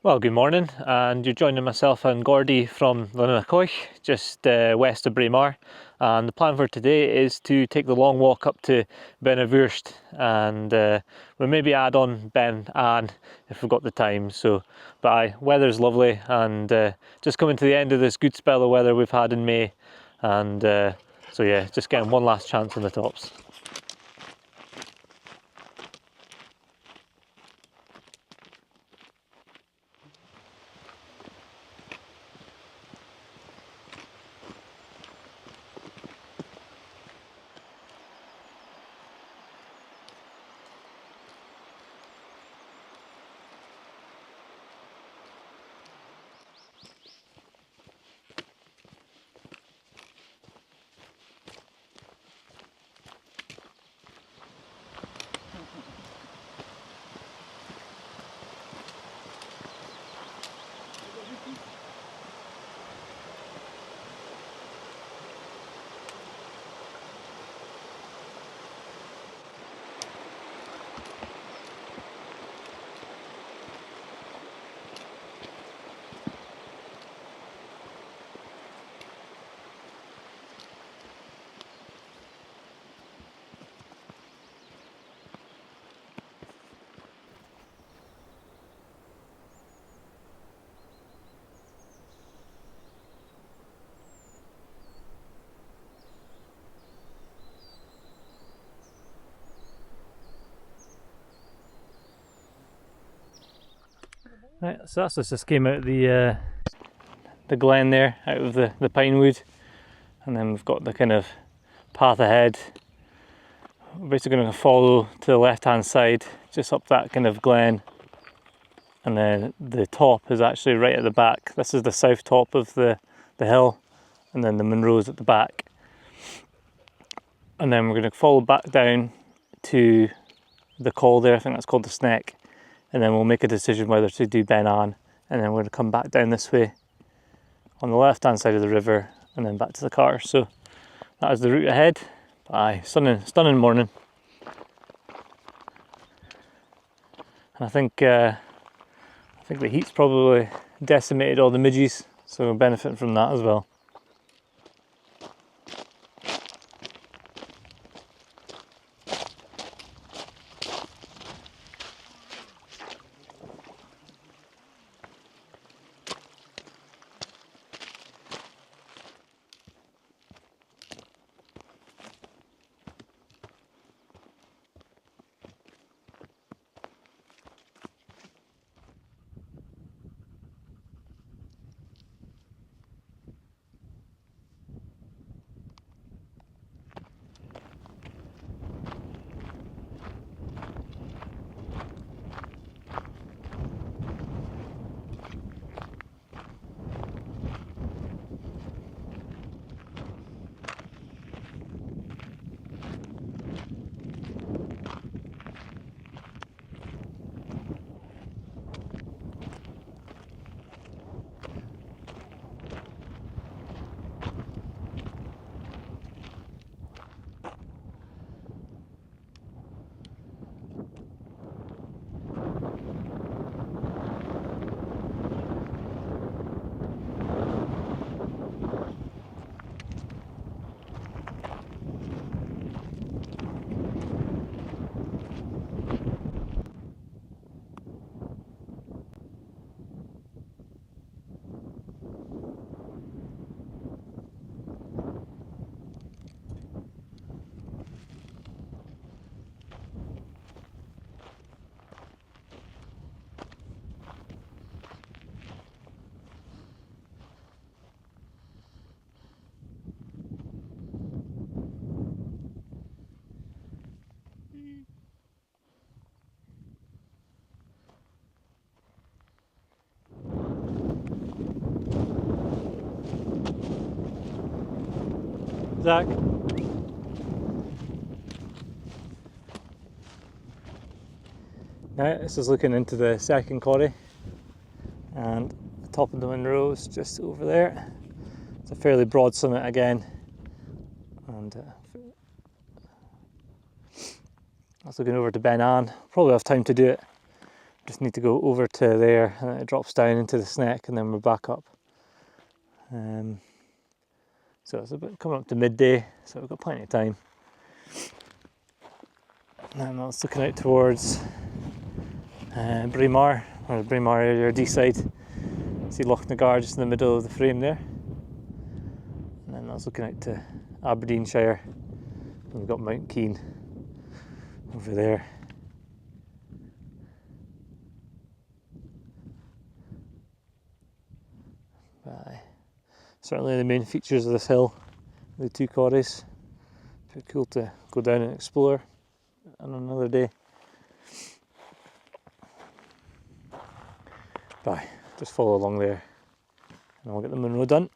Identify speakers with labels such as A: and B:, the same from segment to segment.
A: Well, good morning, and you're joining myself and Gordee from Glen Quoich, just west of Beinn. And the plan for today is to take the long walk up to Bhùird, and we'll maybe add on Beinn if we've got the time. Weather's lovely, and just coming to the end of this good spell of weather we've had in May, and so yeah, just getting one last chance on the tops. Right, so that's just came out of the glen there, out of the pine wood, and then we've got the kind of path ahead. We're basically going to follow to the left hand side, just up that kind of glen, and then the top is actually right at the back. This is the south top of the hill, and then the Munro's at the back. And then we're going to follow back down to the col there, I think that's called the Sneck, and then we'll make a decision whether to do Beinn, and then we're going to come back down this way on the left hand side of the river and then back to the car. So that is the route ahead. Aye, stunning morning. And I think the heat's probably decimated all the midges, so we're benefiting from that as well. Zach. Now this is looking into the second quarry, and the top of the Munro is just over there. It's a fairly broad summit again, and that's looking over to Beinn. Probably have time to do it just need to go over to there, and it drops down into the Sneck, and then we're back up. So it's about coming up to midday, so we've got plenty of time. And that's looking out towards Braemar, or the Braemar area, D-side. See Loch Nagar just in the middle of the frame there. And then that's looking out to Aberdeenshire. And we've got Mount Keene over there. Certainly the main features of this hill, the two quarries. Pretty cool to go down and explore on another day. Bye. Just follow along there and we'll get the Munro done.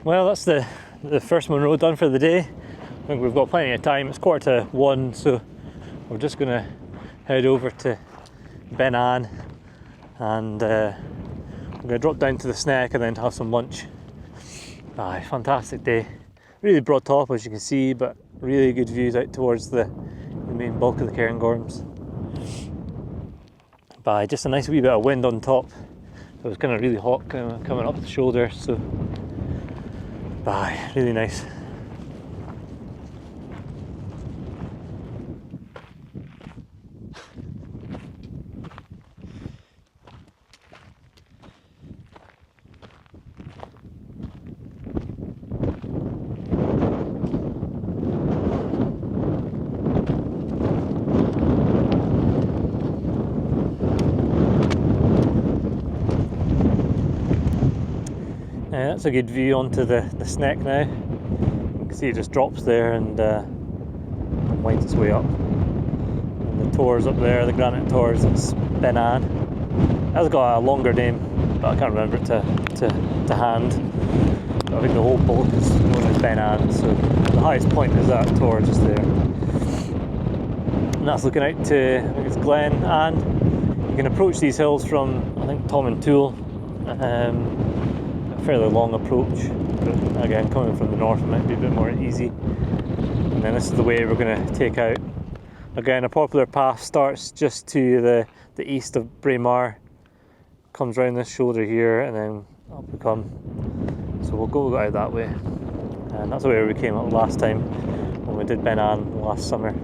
A: Well, that's the first Munro done for the day. I think we've got plenty of time. It's 1:45, so we're just going to head over to Beinn and we're going to drop down to the Sneck and then have some lunch. Aye, fantastic day. Really broad top, as you can see, but really good views out towards the main bulk of the Cairngorms. But just a nice wee bit of wind on top. So it's kind of really hot coming up the shoulder, so really nice. That's a good view onto the Sneck now. You can see it just drops there and winds its way up. And the tors up there, the granite tors, it's Beinn. It has got a longer name, but I can't remember it to hand. But I think the whole bulk is known as Beinn, so the highest point is that tor just there. And that's looking out to, I think it's Glen, and you can approach these hills from, I think, Tom and Tool. Fairly long approach, but again, coming from the north might be a bit more easy. And then this is the way we're going to take out. Again, a popular path starts just to the east of Braemar, comes round this shoulder here, and then up we come. So we'll go out that way, and that's the way we came up last time when we did Beinn last summer.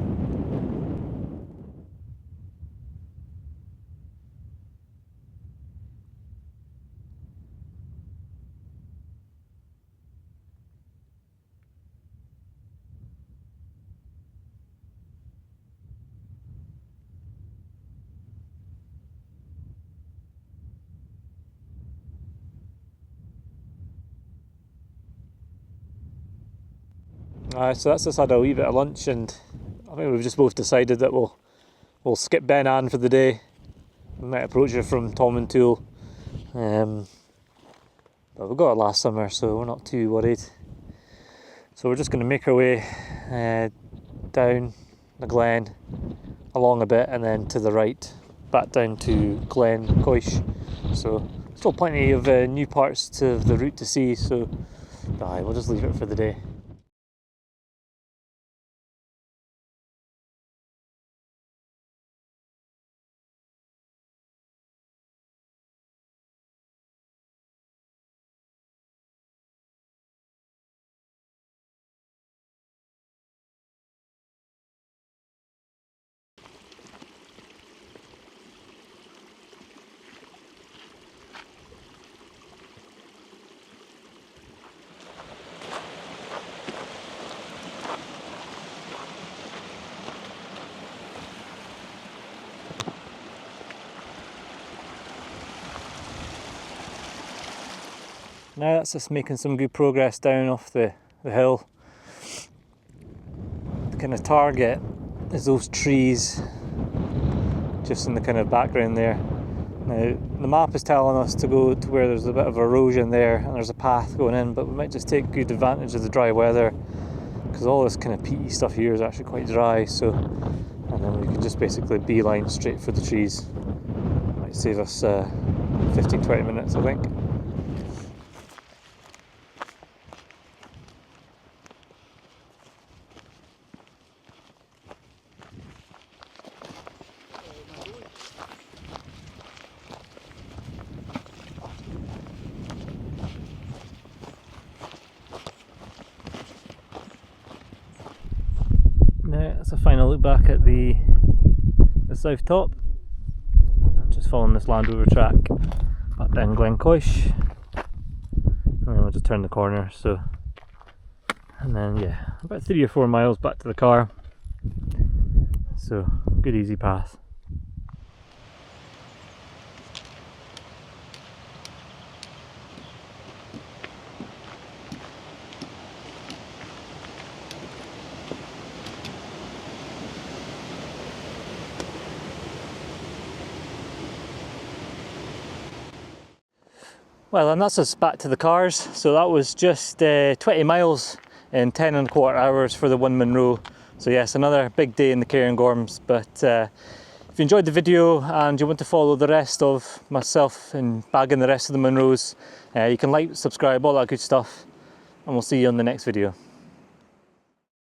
A: So that's just had a wee bit of lunch, and I think we've just both decided that we'll skip Beinn for the day. We might approach it from Tom and Tool, but we got it last summer, so we're not too worried. So we're just going to make our way down the Glen, along a bit, and then to the right, back down to Glen Quoich. So still plenty of new parts to the route to see, so we'll just leave it for the day. Now that's just making some good progress down off the hill. The kind of target is those trees just in the kind of background there. Now the map is telling us to go to where there's a bit of erosion there and there's a path going in, but we might just take good advantage of the dry weather, because all this kind of peaty stuff here is actually quite dry, so, and then we can just basically beeline straight for the trees. Might save us 15-20 minutes, I think. Now that's a final look back at the south top. Just following this Land Rover track up down Glen Quoich, and then we'll just turn the corner. So, and then yeah, about 3 or 4 miles back to the car. So good easy path. Well, and that's us back to the cars. So that was just 20 miles in 10.25 hours for the one Munro. So yes, another big day in the Cairngorms. But if you enjoyed the video and you want to follow the rest of myself in bagging the rest of the Munros, you can like, subscribe, all that good stuff, and we'll see you on the next video.